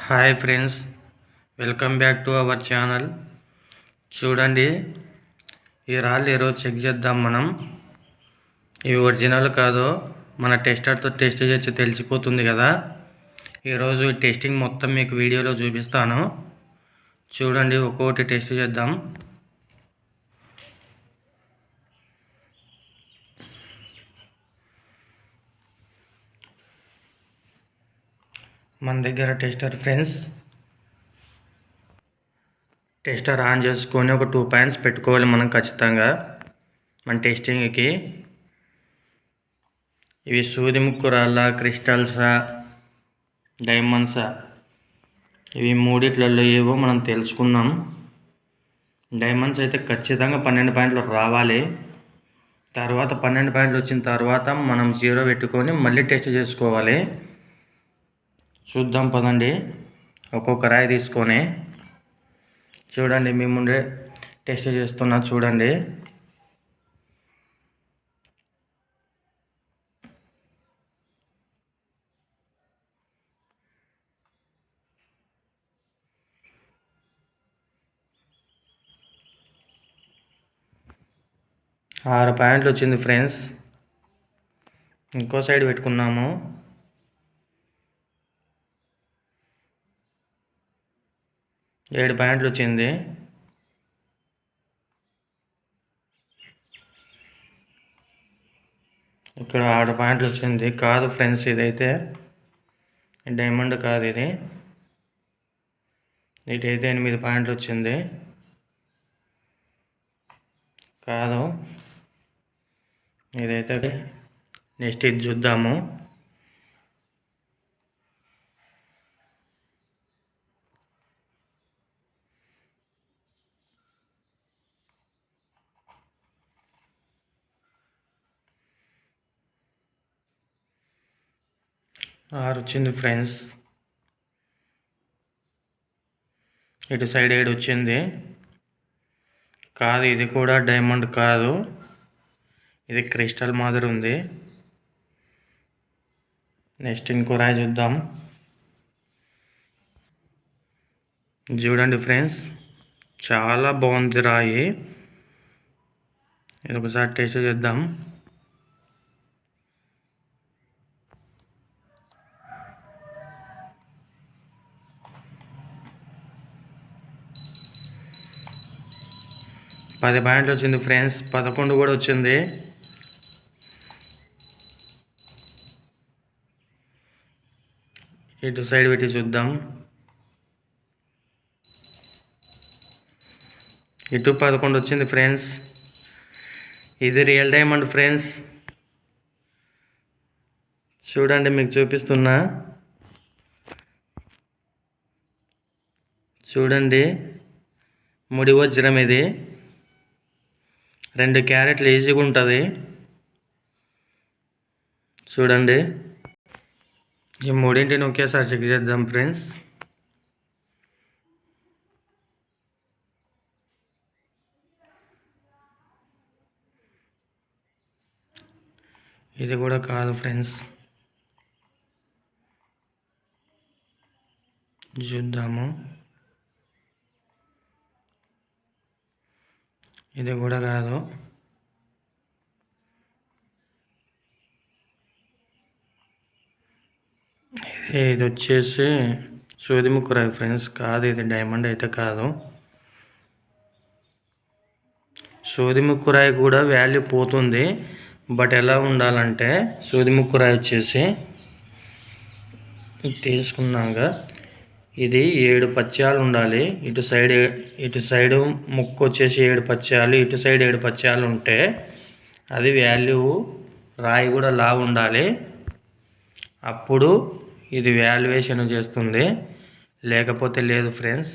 Hi friends, welcome back to our channel. చూడండి, ఈ రాళ్ళు ఈరోజు చెక్ చేద్దాం. మనం ఇవి ఒరిజినల్ కాదో మన టెస్టర్తో టెస్ట్ చేసి తెలిసిపోతుంది కదా. ఈరోజు టెస్టింగ్ మొత్తం మీకు వీడియోలో చూపిస్తాను. చూడండి, ఒక్కొక్కటి టెస్ట్ చేద్దాం. మన దగ్గర టెస్టర్ ఫ్రెండ్స్, టెస్టర్ ఆన్ చేసుకొని ఒక 2 పాయింట్స్ పెట్టుకోవాలి మనం ఖచ్చితంగా మన టెస్టింగ్కి. ఇవి సూది ముక్కు రాళ్ళ, క్రిస్టల్సా, డైమండ్సా, ఇవి మూడిట్లలో ఏవో మనం తెలుసుకున్నాం. డైమండ్స్ అయితే ఖచ్చితంగా 12 పాయింట్లు రావాలి. తర్వాత 12 పాయింట్లు వచ్చిన తర్వాత మనం 0 పెట్టుకొని మళ్ళీ టెస్ట్ చేసుకోవాలి. చూద్దాం పదండి, ఒక్కొక్క రాయి తీసుకొని. చూడండి, మీ ముందే టెస్ట్ చేస్తున్నా. చూడండి, ఆరు పాయింట్లు వచ్చింది ఫ్రెండ్స్. ఇంకో సైడ్ పెట్టుకున్నాము. 7 పాయింట్లు వచ్చింది. ఇక్కడ 6 పాయింట్లు వచ్చింది. కాదు ఫ్రెండ్స్, ఇదైతే డైమండ్ కాదు, ఇటైతే 8 పాయింట్లు వచ్చింది. కాదు, ఇదైతే. నెక్స్ట్ ఇది చూద్దాము. ఆరు వచ్చింది ఫ్రెండ్స్. ఇటు సైడ్ 7 వచ్చింది. కాదు, ఇది కూడా డైమండ్ కాదు, ఇది క్రిస్టల్ మాదిరి ఉంది. నెక్స్ట్ ఇంకో రాయి చూద్దాం. చూడండి ఫ్రెండ్స్, చాలా బాగుంది రాయి. ఇది ఒకసారి టేస్ట్ చేద్దాం. పది పాయింట్లు వచ్చింది ఫ్రెండ్స్. 11 కూడా వచ్చింది. ఇటు సైడ్ పెట్టి చూద్దాం. ఇటు 11 వచ్చింది ఫ్రెండ్స్. ఇది రియల్ డైమండ్ ఫ్రెండ్స్. చూడండి, మీకు చూపిస్తున్నా. చూడండి, ముడి వజ్రం ఇది. 2 క్యారెట్లు ఈజీగా ఉంటుంది. చూడండి, ఈ మూడింటిని ఒకేసారి చెక్ చేద్దాం ఫ్రెండ్స్. ఇది కూడా కాదు ఫ్రెండ్స్. చూద్దాము. ఇది కూడా కాదు. ఇది వచ్చేసి సూది ముక్కు రాయి ఫ్రెండ్స్. కాదు, ఇది డైమండ్ అయితే కాదు. సూది ముక్కు రాయి కూడా వాల్యూ పోతుంది. బట్ ఎలా ఉండాలంటే, సూది ముక్కు రాయి వచ్చేసి తీసుకున్నాక ఇది 7 పచ్చాలు ఉండాలి. ఇటు సైడ్ ముక్కు వచ్చేసి 7 పచ్చాలు, ఇటు సైడ్ 7 పచ్చాలు ఉంటే అది వాల్యూ. రాయి కూడా లా ఉండాలి, అప్పుడు ఇది వాల్యుయేషన్ చేస్తుంది. లేకపోతే లేదు ఫ్రెండ్స్.